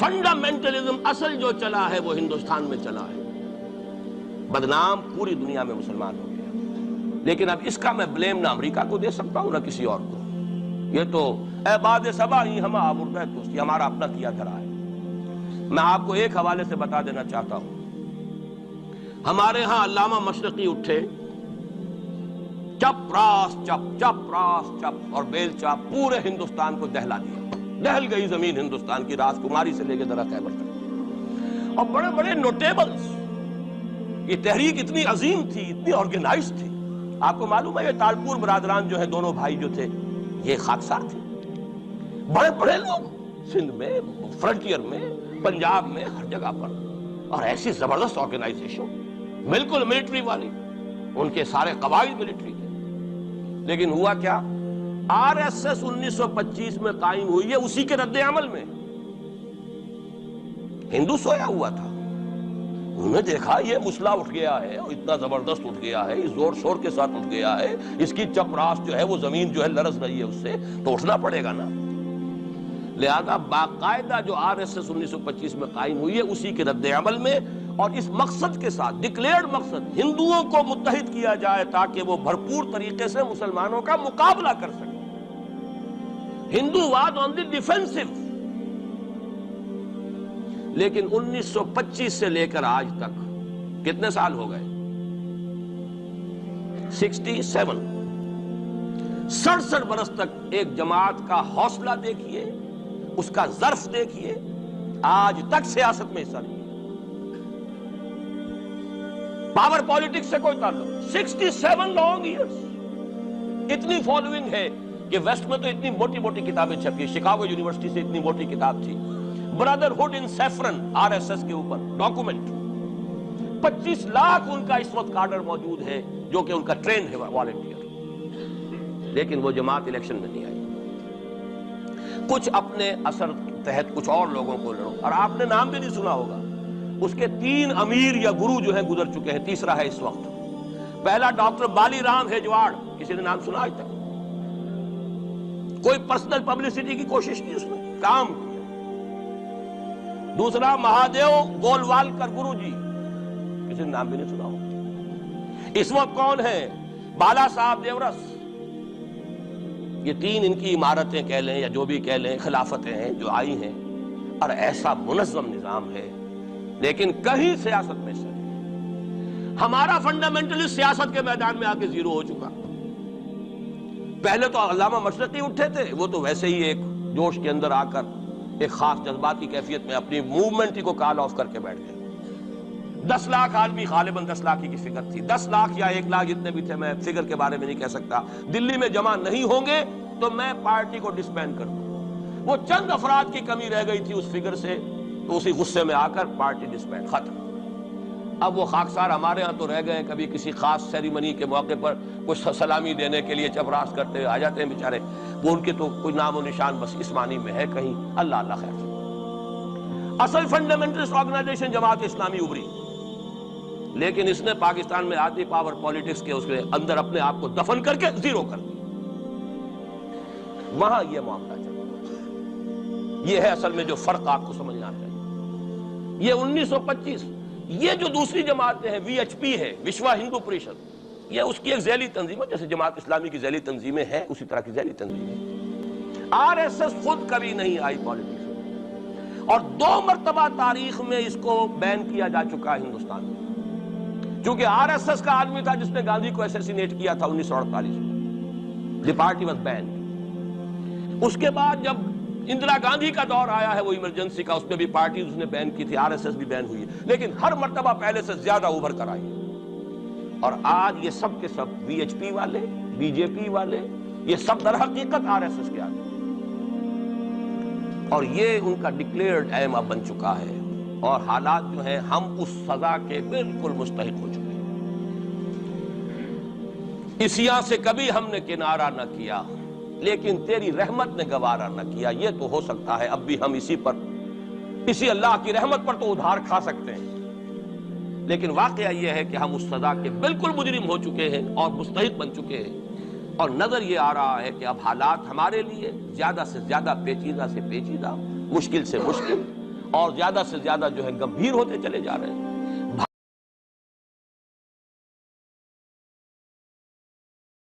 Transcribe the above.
Fundamentalism اصل جو چلا ہے وہ ہندوستان میں چلا ہے، بدنام پوری دنیا میں مسلمان ہو گیا، لیکن اب اس کا میں بلیم نہ امریکہ کو دے سکتا ہوں نہ کسی اور کو، یہ تو اے باد صبا ہی ہم آوردہ توستی، ہمارا اپنا کیا دھرا ہے۔ میں آپ کو ایک حوالے سے بتا دینا چاہتا ہوں، ہمارے ہاں علامہ مشرقی اٹھے، چپ راس چپ چپ راس چپ اور بیل چاپ پورے ہندوستان کو دہلا دیا، دہل گئی زمین ہندوستان کی، راس کماری سے لے کے درہ خیبر تک، اور بڑے بڑے نوٹیبلز، یہ تحریک اتنی عظیم تھی، اتنی آرگنائز تھی۔ آپ کو معلوم ہے یہ تالپور برادران جو ہیں، دونوں بھائی جو تھے، یہ خاکسار تھے، بڑے بڑے لوگ، سندھ میں، فرنٹیئر میں، پنجاب میں، ہر جگہ پر، اور ایسی زبردست آرگنائزیشن، بالکل ملٹری والی، ان کے سارے قواعد ملٹری کے۔ لیکن ہوا کیا؟ آر ایس ایس 1925 میں قائم ہوئی ہے، اسی کے رد عمل میں ہندو سویا ہوا تھا، انہوں نے دیکھا یہ مسئلہ اٹھ گیا ہے، اور اتنا زبردست اٹھ گیا ہے، زور شور کے ساتھ اٹھ گیا ہے، اس کی چپ راس جو ہے وہ زمین جو ہے لرز رہی ہے، اس سے تو اٹھنا پڑے گا نا۔ لہذا باقاعدہ جو آر ایس ایس 1925 میں قائم ہوئی ہے، اسی کے رد عمل میں، اور اس مقصد کے ساتھ، ڈکلیئرڈ مقصد، ہندوؤں کو متحد کیا جائے تاکہ وہ بھرپور طریقے سے مسلمانوں کا مقابلہ کر سکیں۔ ہندو واد آن دی ڈیفینسو۔ لیکن 1925 سے لے کر آج تک کتنے سال ہو گئے؟ 67، 67 برس تک ایک جماعت کا حوصلہ دیکھیے، اس کا ظرف دیکھیے، آج تک سیاست میں حصہ نہیں، پاور پالیٹکس سے کوئی تعلق۔ 67 لانگ ایئرس، اتنی فالوئنگ ہے کہ ویسٹ میں تو اتنی موٹی موٹی کتابیں چھپی، شکاگو یونیورسٹی سے اتنی موٹی کتاب تھی، برادرہڈ ان سیفرن، آر ایس ایس کے اوپر ڈاکومنٹ، 25 لاکھ ان کا اس وقت کارڈر موجود ہے جو کہ ان کا ٹرین ہے والنٹیئر، لیکن وہ جماعت الیکشن میں نہیں آئی۔ کچھ اپنے اثر تحت کچھ اور لوگوں کو لڑو، اور آپ نے نام بھی نہیں سنا ہوگا، اس کے 3 امیر یا گرو جو ہیں گزر چکے ہیں، تیسرا ہے اس وقت۔ پہلا ڈاکٹر بالی رام ہیجواڑ، کسی نے نام سنا آج تک؟ کوئی پرسنل پبلسٹی کی کوشش کی، اس نے کام کیا۔ دوسرا مہادیو گولوالکر گرو جی، کسی نے نام بھی نہیں سنا ہوگا۔ اس وقت کون ہے؟ بالا صاحب دیورس۔ یہ 3 ان کی عمارتیں کہہ لیں یا جو بھی کہہ لیں، خلافتیں ہیں جو آئی ہیں، اور ایسا منظم نظام ہے، لیکن کہیں سیاست میں سے ہمارا فنڈامنٹلسٹ سیاست کے میدان میں آ کے زیرو ہو چکا۔ پہلے تو علامہ مشرقی اٹھے تھے، وہ تو ویسے ہی ایک جوش کے اندر آ کر ایک خاص جذبات کی کیفیت میں اپنی موومنٹ کو کال آف کر کے بیٹھ گئے۔ 10 لاکھ آدمی، غالباً 10 لاکھ کی فگر تھی، 10 لاکھ یا 1 لاکھ جتنے بھی تھے، میں فگر کے بارے میں نہیں کہہ سکتا، دلی میں جمع نہیں ہوں گے تو میں پارٹی کو ڈسبینڈ کر دوں۔ وہ چند افراد کی کمی رہ گئی تھی اس فگر سے، تو اسی غصے میں آ کر پارٹی ڈسبینڈ، ختم۔ اب وہ خاکسار ہمارے ہاں تو رہ گئے، کبھی کسی خاص سیریمنی کے موقع پر کچھ سلامی دینے کے لیے چپراس کرتے آ جاتے ہیں بیچارے، وہ ان کے تو کوئی نام و نشان بس اس معنی میں ہے کہیں، اللہ اللہ خیر سے۔ اصل فنڈامنٹلسٹ آرگنائزیشن جماعت اسلامی ابھری، لیکن اس نے پاکستان میں آتی پاور پالیٹکس کے اس کے اندر اپنے آپ کو دفن کر کے زیرو کر دیا۔ وہاں یہ معاملہ چل رہا ہے، یہ ہے اصل میں جو فرق آپ کو سمجھنا چاہیے۔ یہ 1925، یہ جو دوسری جماعتیں ہیں، وی ایچ پی ہے، وشوا ہندو پریشد، یہ اس کی ایک ذیلی تنظیم ہے، جیسے جماعت اسلامی کی ذیلی تنظیمیں ہیں اسی طرح کی ذیلی تنظیمیں۔ آر ایس ایس خود کبھی نہیں آئی پالیٹکس میں، اور 2 مرتبہ تاریخ میں اس کو بین کیا جا چکا ہے ہندوستان میں، چونکہ آر ایس ایس کا آدمی تھا جس نے گاندھی کو ایسیسینیٹ کیا تھا 1948 میں، دی پارٹی واز بینڈ۔ اس کے بعد جب اندرا گاندھی کا دور آیا ہے وہ ایمرجنسی کا، اس میں بھی پارٹیز اس نے بین کی تھی، آر ایس ایس بھی بین ہوئی ہے، لیکن ہر مرتبہ پہلے سے زیادہ ابھر کر آئی ہے۔ اور آج یہ سب کے سب وی ایچ پی والے، بی جے پی والے، یہ سب در حقیقت آر ایس ایس کے آدمی، اور یہ ان کا ڈکلیئرڈ ایم اب بن چکا ہے، اور حالات جو ہیں ہم اس سزا کے بالکل مستحق ہو چکے ہیں۔ اسیاں سے کبھی ہم نے کنارہ نہ کیا، لیکن تیری رحمت نے گوارا نہ کیا۔ یہ تو ہو سکتا ہے اب بھی ہم اسی اللہ کی رحمت پر تو ادھار کھا سکتے ہیں، لیکن واقعہ یہ ہے کہ ہم اس سزا کے بالکل مجرم ہو چکے ہیں اور مستحق بن چکے ہیں، اور نظر یہ آ رہا ہے کہ اب حالات ہمارے لیے زیادہ سے زیادہ پیچیدہ سے پیچیدہ، مشکل سے مشکل، اور زیادہ سے زیادہ جو ہے گمبھیر ہوتے چلے جا رہے ہیں۔